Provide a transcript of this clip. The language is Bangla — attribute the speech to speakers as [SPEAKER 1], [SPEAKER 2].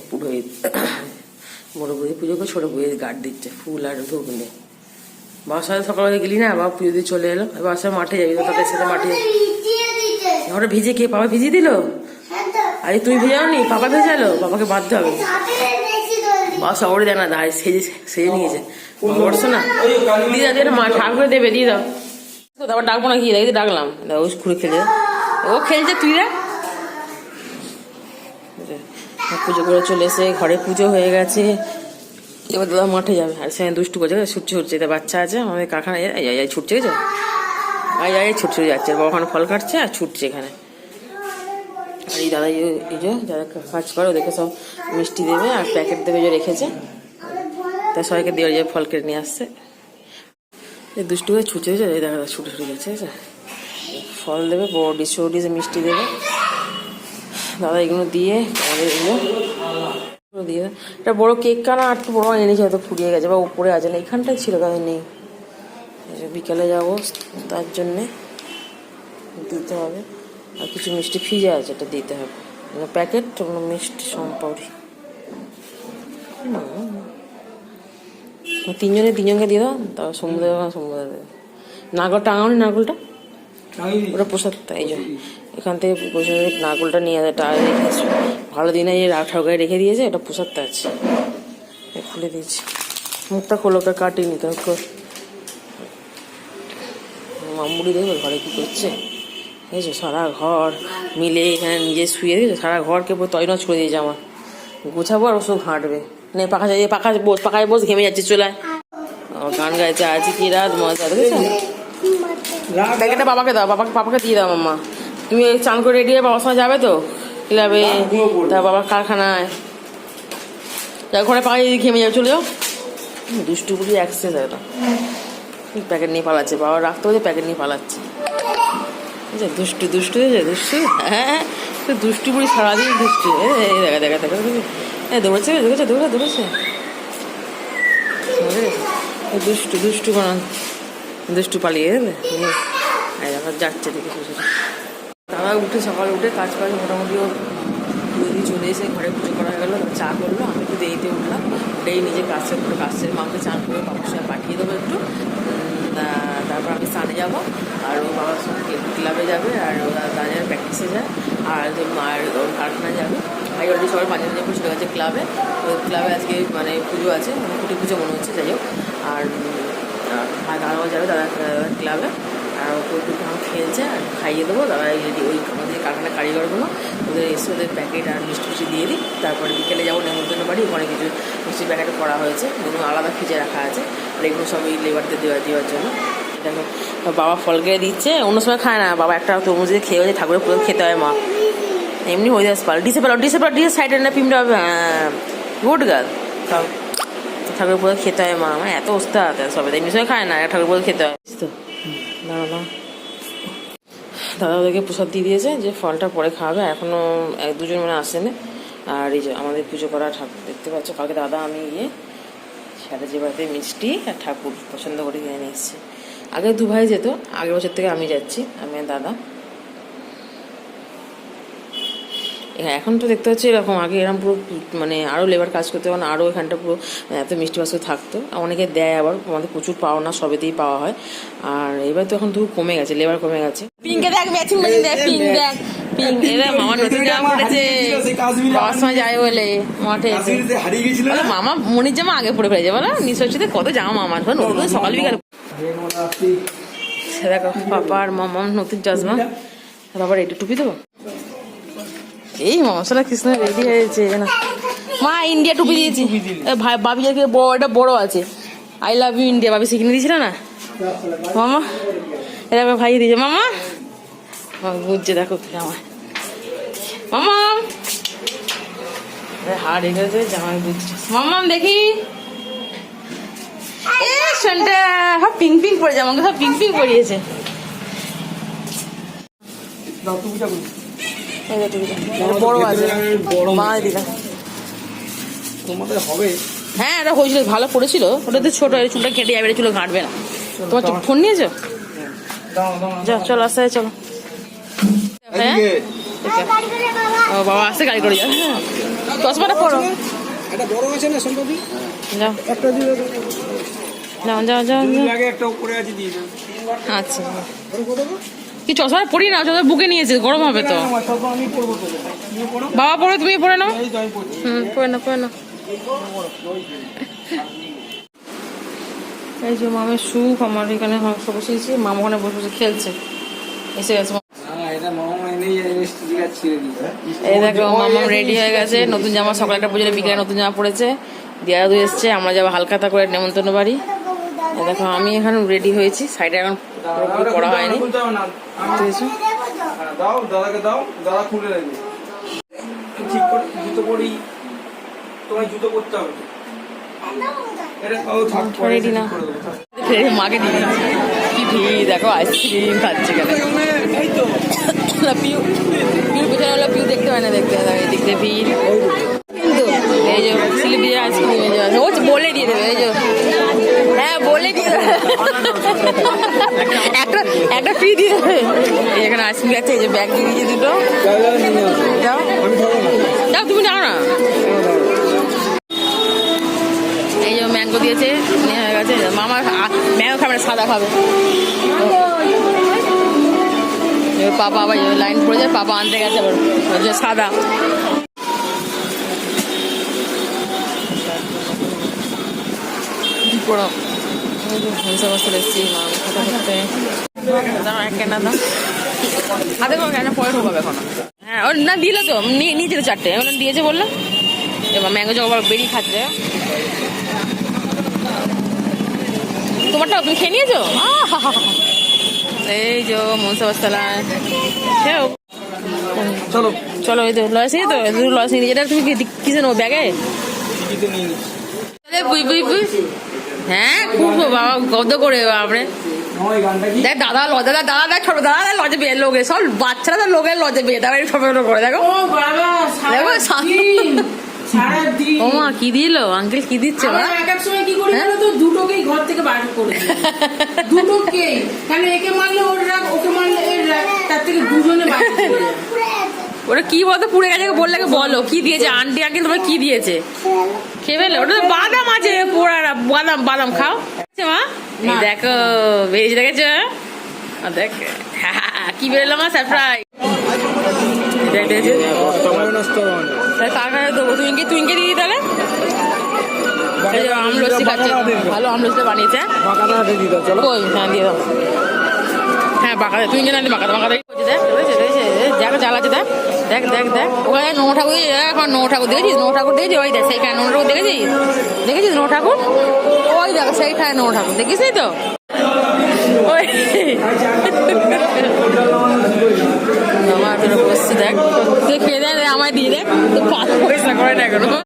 [SPEAKER 1] পুরোহিত বড় বৌদি পুজো করে ছোট বৌদি গার্ড দিচ্ছে ফুল আর ধূপ নিয়ে। বাবার সাথে সকালবেলা গেলি না, বাবা পুজো দিয়ে চলে এলো, বাবার সাথে মাঠে যাবি, তাদের সাথে মাঠে ওটা ভিজে কে পাপা ভিজিয়ে দিল? আরে তুমি ভিজাওনি, পাপা ভেজালো, বাবাকে বাঁধতে হবে। বাবা সবরে দেয় না, দাঁড়িয়ে সেজে নিয়েছে বর্ষো না, দিয়ে দাও মা ঠাকুর দেবে, দিয়ে দাও। তারপর ডাকবো না কি, দেখি ডাকলাম, ও ঘুরে খেলে ও খেলছে, তুই দেখ। পুজো করে চলে এসে ঘরে পুজো হয়ে গেছে, এবার দাদা মাঠে যাবে। আর সেখানে দুষ্টু করছে, ছুটছে এটা বাচ্চা আছে আমাদের কারখানা, ছুটছে গেছে, ছুটছে যাচ্ছে, বাবা ওখানে ফল কাটছে আর ছুটছে এখানে। আর এই দাদা এই যে যারা কাজ করে ওদেরকে সব মিষ্টি দেবে আর প্যাকেট দেবে, যে রেখেছে তাই সবাইকে দেওয়া যায়, ফল কেটে নিয়ে আসছে। এই দুষ্টু হয়ে ছুটে গেছে, এই দেখা ছুটে গেছে, ফল দেবে, বড় ডিশে মিষ্টি দেবে। দাদা এগুলো দিয়ে আমাদের এগুলো দিয়ে এটা বড় কেক কানা আর বড় এনেছে, হয়তো ফুরিয়ে গেছে বা উপরে আছে না, এখানটাই ছিল, কারণ নেই। বিকালে যাবো তার জন্যে দিতে হবে, আর কিছু মিষ্টি ফ্রিজে আছে, এটা দিতে হবে, প্যাকেট মিষ্টি সম্পর্কে তিনজনকে দিয়ে দাও। তারপর সমুদ্রে দেবে নাগর টাঙাওনি, নারকলটা ওটা প্রসাদটা, এই যে এখান থেকে নারকলটা নিয়ে রেখেছি, ভালো দিনে এই ঠাকুরে রেখে দিয়েছে, এটা প্রসাদটা আছে, খুলে দিয়েছি। মুখটা খোলো, ওটা কাটিনি, মামুড়ি দেখবে ঘরে কি করছে, বুঝেছো? সারা ঘর মিলে এখানে নিজে শুয়ে দিয়েছে, সারা ঘরকে পুরো তৈনজ করে দিয়েছে। আমার গোছাবো আর ওসব হাঁটবে নে, পাখায় বস ঘেমে যাচ্ছে, চলায় গান গাইছে, আজ কি রাত মজা, দেখেছো? প্যাকেটটা বাবাকে দাও, পাপাকে দিয়ে দাও। মাম্মা তুমি চান করে রেডি হয়ে বাবার সঙ্গে যাবে তো ক্লাবে, তা বাবার কারখানায় ঘরে পাখা ঘেমে যাবে, চলে যাও। দুষ্টু বুড়ি অ্যাক্সেস একটা প্যাকেট নিয়ে পালাচ্ছে, বাবা রাখতে হচ্ছে, প্যাকেট নিয়ে পালাচ্ছে। দুষ্টু দুষ্টু হ্যাঁ, দুষ্টু বুড়ি সারাদিন দুষ্টু, দেখা দৌড়েছে, দৌড়েছে দুষ্টু বানান, দুষ্টু পালিয়ে যাচ্ছে দেখে। দাদা উঠে সকালে উঠে কাজ মোটামুটি ও চলে এসে ঘরে পুজো করা গেলো, চা করলো, আমি একটু দেরিতে উঠলাম, উঠেই নিজে কাজটা করে কাজের মাকে চান করে বাবার সঙ্গে পাঠিয়ে দেবো একটু, তারপর আমি স্নানে যাবো, আর ও বাবার সঙ্গে ক্লাবে যাবে, আর ও দাদার প্র্যাকটিসে যায়, আর ওর কারখানায় যাবে। আর অলরেডি সবাই মাঝে মাঝে চলে গেছে ক্লাবে, ওই ক্লাবে আজকে মানে পুজো আছে, কুটি পুজো মনে হচ্ছে, যাই হোক। আর দাদাও যাবে দাদা ক্লাবে, আর ওকে একটু খেলছে, আর খাইয়ে দেবো। দাদা ওই আমাদের কারখানার কারিগরগুলো ওদের এসে ওদের প্যাকেট আর মিষ্টি দিয়ে দিই, তারপরে বিকেলে যাবো নেমন্তন্ন বাড়ি, ওখানে কিছু মিষ্টির প্যাকেট করা হয়েছে, এগুলো আলাদা ফ্রিজে রাখা আছে, আর এগুলো সব এই লেবারদের দেওয়ার জন্য। দেখো বাবা ফল কেটে দিচ্ছে, অন্য সময় খায় না, বাবা একটা তরমুজ দিয়ে খেয়ে হয়েছে, ঠাকুরের পুরো খেতে হয় মা, এমনি হয়ে যাচ্ছে পাল ডিসে সাইডে না পিমটা হবে, হ্যাঁ গুড গার্ল, খাও ঠাকুরের পুরো খেতে হয় মা, আমার এত ওস্তাদ সবাই এমনি সময় খায় না, ঠাকুর পুরো খেতে হয় তো। দাঁড়া দাদা ওদেরকে প্রসাদ দিয়ে দিয়েছে, যে ফলটা পরে খাওয়াবে, এখনও দুজন মানে আসেনি। আর এই যে আমাদের পুজো করা ঠাকুর দেখতে পাচ্ছ, কালকে দাদা আমি গিয়ে সাথে যে বাড়িতে মিষ্টি আর ঠাকুর পছন্দ করে কিনে নিয়ে এসেছি। আগে দু ভাই যেত, আগের বছর থেকে আমি যাচ্ছি, আমি আর দাদা। হ্যাঁ এখন তো দেখতে পাচ্ছি এরকম, আগে এরকম পুরো মানে আরও লেবার কাজ করতে পারে, আরও এখানটা পুরো এত মিষ্টি বাস্ক থাকতো, অনেকে দেয়, আবার আমাদের প্রচুর পাওয়া না, সবেতেই পাওয়া হয়। আর এবার তো এখন তো কমে গেছে, লেবার কমে গেছে। পিঙ্কে দেখ ম্যাচিং দেখ, পিঙ্ক এরা মামা নতুন জামা পড়েছে, বাবার সময় যায় বলে মাঠে, মামা মনির জামা আগে পরে ফেলেছে বলো, নিশ্চয়ই কত জামা মামার নতুন সকাল বিকাল। দেখো পাপা আর মামা নতুন চশমা, আবার একটু টুপি দেবো। এই মশলা কৃষ্ণ রেডি হয়েছে না, মা ইন্ডিয়া টুপি দিয়েছি, ভাই বাবি যাকে এটা বড় আছে, আই লাভ ইউ ইন্ডিয়া, বাবি শিখিয়ে দিয়েছিল না মামা, এটা ভাই দিয়েছে মামা, বুঝছে দেখো জামা মামা, হার এগেছে জামাই বুঝছে মামা, দেখি সন্ধ্যা সব পিঙ্ক পিঙ্ক পরে জামা, সব পিঙ্ক পিঙ্ক পরিয়েছে। বড় আছে মা দিলাম, হ্যাঁ এটা হয়েছিল, ভালো পড়েছিল, ওটা তো ছোট, চুলটা কেটে যাবে, চুলো ঘাঁটবে না। তোমার ফোন নিয়েছো? যাও চলো, আসতে চলো। হ্যাঁ ও বাবা আসতে গাড়ি করে যাও। চশমাটা পরো।
[SPEAKER 2] এটা বড় আছে না সম্পত্তি?
[SPEAKER 1] যাও
[SPEAKER 2] একটা দিয়ে দাও।
[SPEAKER 1] যাও যাও যাও যাও।
[SPEAKER 2] লাগে একটা উপরে আছে দিয়ে দাও।
[SPEAKER 1] আচ্ছা
[SPEAKER 2] ওটা কত গো?
[SPEAKER 1] কি চশমাটা পরি না, চশমা বুকে নিয়েছে, গরম হবে তো।
[SPEAKER 2] সব আমি পড়বো তো। তুমি পড়ো।
[SPEAKER 1] বাবা পড়ো, তুমি পড়ে নাও।
[SPEAKER 2] এই তো আমি পড়ছি।
[SPEAKER 1] পড়ে নাও পড়ে নাও। এই যে মামের সুখ, আমার এখানে মাংস বসিয়েছি, মামা ওখানে বসে বসে খেলছে, এসে গেছে।
[SPEAKER 2] হ্যাঁ এটা মামা এনেই এসে দিকে ছিঁড়ে দিই।
[SPEAKER 1] এই দেখো মামা রেডি হয়ে গেছে, নতুন জামা, সকালে একটা পুজোর বিকেলে নতুন জামা পড়েছে, দিয়াদু এসছে, আমরা যাবো হালখাতা করে নেমন্তন্ন বাড়ি। এই দেখো আমি এখন রেডি হয়েছি, সাইডে এখন পুরোপুরি পড়া হয়নি।
[SPEAKER 2] দাও দাদাকে দাও, দাদা খুলে রাখবে। ঠিক করে জুতো পরি, তোমায় জুতো পরতে হবে। এটা ও থাক করে
[SPEAKER 1] রেডি না
[SPEAKER 2] করে দেবো।
[SPEAKER 1] ফের মাকে দিয়ে দিচ্ছি। কি ভিড় দেখো, আইসক্রিম খাচ্ছে এখানে।
[SPEAKER 2] এই তো
[SPEAKER 1] পিউ পিউর পেছনে হলো, পিউ দেখতে হয় না, দেখতে হয় এই দিকতে ভিড়। কিন্তু এই যে স্লিপ দিয়ে আইসক্রিম ও বলে দিয়ে দেবে, এই যে হ্যাঁ বলে দিয়ে দেবে, একটা একটা ফ্রি দিয়ে দেবে। এখানে আইসক্রিম আছে, এই যে ব্যাগ দিয়ে দিয়েছে দুটো। যাও যাও তুমি যাও না। এই যে ম্যাঙ্গো দিয়েছে, নিয়ে হয়ে গেছে। মামা ম্যাঙ্গো খাবে না, সাদা খাবে। পাপা আবার লাইন পড়ে, পাপা আনতে গেছে আবার সাদা। কি করো সমস্ত এসছি খাতা করতে। এক কেনা দাও হাতে করে কেন, পরে ঢোকাবে এখন। হ্যাঁ ও না দিল তো, নিয়েছিল চারটে, দিয়েছে বললো। এবার ম্যাঙ্গো জগা বেরিয়ে খাচ্ছে। তোমারটাও তুমি খেয়ে নিয়েছো? এই যে মনসাবাস্তলায়
[SPEAKER 2] চলো
[SPEAKER 1] চলো, এই তো লস তো লস নিয়ে যেটা তুমি কিসে নেবো ব্যাগে? বুই বুই বুই হ্যাঁ খুব বাবা গদ করে বাপরে। দেখ দাদা লজা, দাদা দেখ ছোট দাদা লজে পেয়ে লোকে, সব বাচ্চারা তো লোকের লজে পেয়ে তারপরে ছোট ছোট করে দেখো। ও মা কি দিল আঙ্কেল, কি দিচ্ছে মা?
[SPEAKER 3] এক সময় কি করে জানো তো, দুটোকেই ঘর থেকে বার করে দুটোকেই, কারণ একে মারলে ওর রাগ, ওকে মারলে এর রাগ, তার থেকে দুজনে বাইরে চলে যায়।
[SPEAKER 1] ওরা কি বলতো পুড়ে গেছে, বললে বলো কি দিয়েছে আন্টি আঙ্কেল, তোমার কি দিয়েছে? খেয়ে ফেলে? ওটা তো বাদাম আছে পোড়া, বাদাম বাদাম খাও মা। এই দেখো বেরিয়েছে, দেখেছো? দেখ কি বেরোলাম মা, সারপ্রাইজ। দেখেছো কাকা দেবো, তুইকে দিয়ে তাহলে আমলস্যি খাচ্ছে, ভালো আমলস্যি বানিয়েছে। কই হ্যাঁ দিয়ে দাও, হ্যাঁ বাঁকা তুই না বাঁকা বাঁকা দেখ দেখো জাল আছে, দেখ দেখ দেখ দেখ ওখানে নৌ ঠাকুর, এখন নৌ ঠাকুর দেখেছিস? নৌ ঠাকুর দেখেছিস? ওই দেখ সেইখানে নৌ ঠাকুর দেখেছিস? দেখেছিস নৌ ঠাকুর? ওই দেখ সেইখানে নৌ ঠাকুর দেখিস তো ওই আমার তোরা বসছি, দেখ তুই খেয়ে দেয় আমায় দিয়ে দেখ, তো পাঁচ পয়সা করে না এখনো।